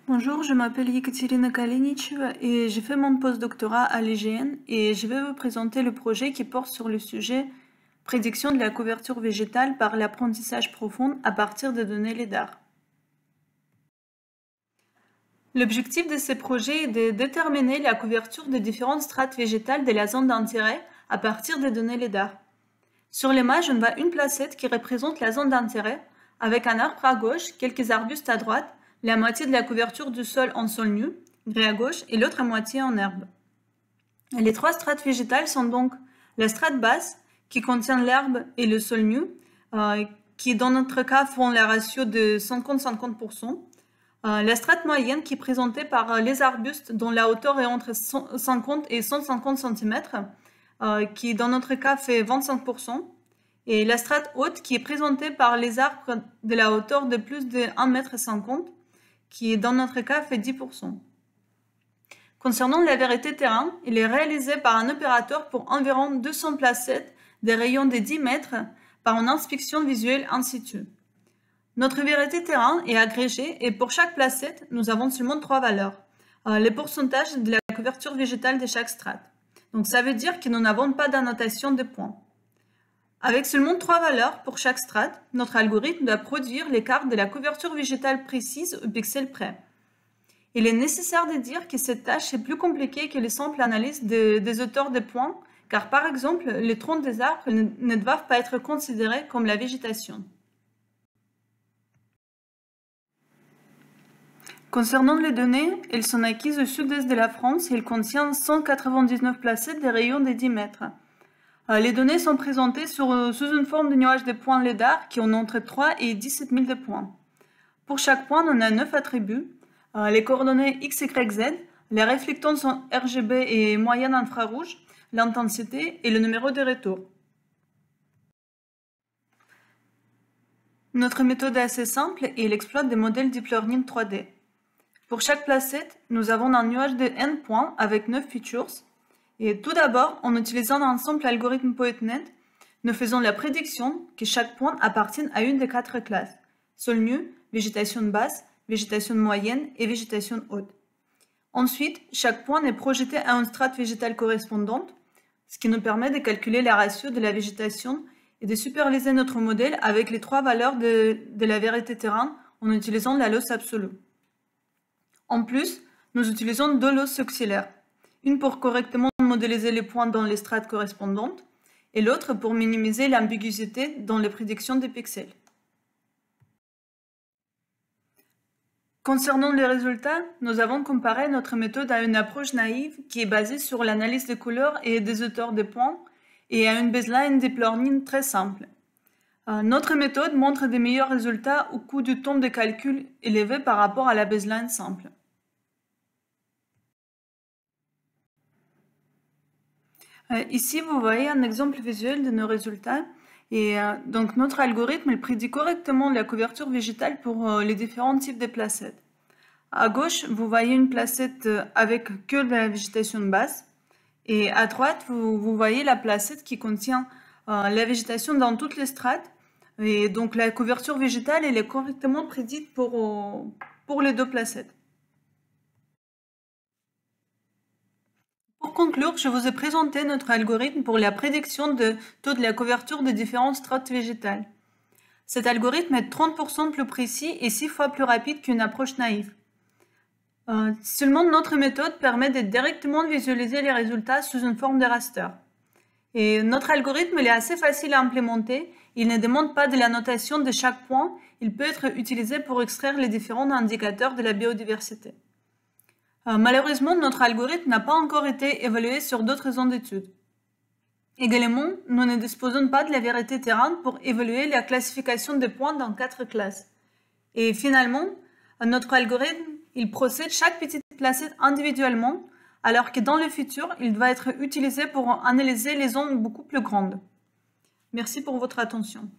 Bonjour, je m'appelle Ekaterina Kalinicheva et j'ai fait mon postdoctorat à l'IGN et je vais vous présenter le projet qui porte sur le sujet prédiction de la couverture végétale par l'apprentissage profond à partir des données LiDAR. L'objectif de ce projet est de déterminer la couverture des différentes strates végétales de la zone d'intérêt à partir des données LiDAR. Sur l'image, on voit une placette qui représente la zone d'intérêt avec un arbre à gauche, quelques arbustes à droite, la moitié de la couverture du sol en sol nu, gris à gauche, et l'autre moitié en herbe. Les trois strates végétales sont donc la strate basse, qui contient l'herbe et le sol nu, qui dans notre cas font la ratio de 50-50%. La strate moyenne, qui est présentée par les arbustes dont la hauteur est entre 50 et 150 cm, qui dans notre cas fait 25%. Et la strate haute, qui est présentée par les arbres de la hauteur de plus de 1,50 m, qui dans notre cas fait 10%. Concernant la vérité terrain, il est réalisé par un opérateur pour environ 200 placettes des rayons de 10 mètres par une inspection visuelle in situ. Notre vérité terrain est agrégée et pour chaque placette, nous avons seulement 3 valeurs. Les pourcentages de la couverture végétale de chaque strate. Donc ça veut dire que nous n'avons pas d'annotation de points. Avec seulement 3 valeurs pour chaque strate, notre algorithme doit produire les cartes de la couverture végétale précise au pixel près. Il est nécessaire de dire que cette tâche est plus compliquée que les simples analyses des auteurs de points, car par exemple, les troncs des arbres ne doivent pas être considérés comme la végétation. Concernant les données, elles sont acquises au sud-est de la France et elles contiennent 199 placettes des rayons de 10 mètres. Les données sont présentées sous une forme de nuage de points LiDAR qui ont entre 3 et 17 000 de points. Pour chaque point, on a 9 attributs. Les coordonnées X, Y, Z, les réflectants sont RGB et moyenne infrarouge, l'intensité et le numéro de retour. Notre méthode est assez simple et elle exploite des modèles Deep Learning 3D. Pour chaque placette, nous avons un nuage de n points avec 9 features. Et tout d'abord, en utilisant un simple algorithme PoetNet, nous faisons la prédiction que chaque point appartienne à une des 4 classes: sol nu, végétation basse, végétation moyenne et végétation haute. Ensuite, chaque point est projeté à une strate végétale correspondante, ce qui nous permet de calculer la ratio de la végétation et de superposer notre modèle avec les 3 valeurs de la vérité terrain en utilisant la loss absolue. En plus, nous utilisons 2 losses auxiliaires, une pour correctement modéliser les points dans les strates correspondantes et l'autre pour minimiser l'ambiguïté dans les prédictions des pixels. Concernant les résultats, nous avons comparé notre méthode à une approche naïve qui est basée sur l'analyse des couleurs et des auteurs de points et à une baseline deep learning très simple. Notre méthode montre des meilleurs résultats au coût du temps de calcul élevé par rapport à la baseline simple. Ici, vous voyez un exemple visuel de nos résultats. Et donc, notre algorithme il prédit correctement la couverture végétale pour les différents types de placettes. À gauche, vous voyez une placette avec que de la végétation basse. Et à droite, vous voyez la placette qui contient la végétation dans toutes les strates. Et donc, la couverture végétale elle est correctement prédite pour les 2 placettes. Pour conclure, je vous ai présenté notre algorithme pour la prédiction de taux de la couverture des différentes strates végétales. Cet algorithme est 30% plus précis et 6 fois plus rapide qu'une approche naïve. Seulement, notre méthode permet de directement visualiser les résultats sous une forme de raster. Et notre algorithme est assez facile à implémenter. Il ne demande pas de la notation de chaque point. Il peut être utilisé pour extraire les différents indicateurs de la biodiversité. Malheureusement, notre algorithme n'a pas encore été évalué sur d'autres zones d'études. Également, nous ne disposons pas de la vérité terrain pour évaluer la classification des points dans 4 classes. Et finalement, notre algorithme, il procède chaque petite placette individuellement, alors que dans le futur, il va être utilisé pour analyser les zones beaucoup plus grandes. Merci pour votre attention.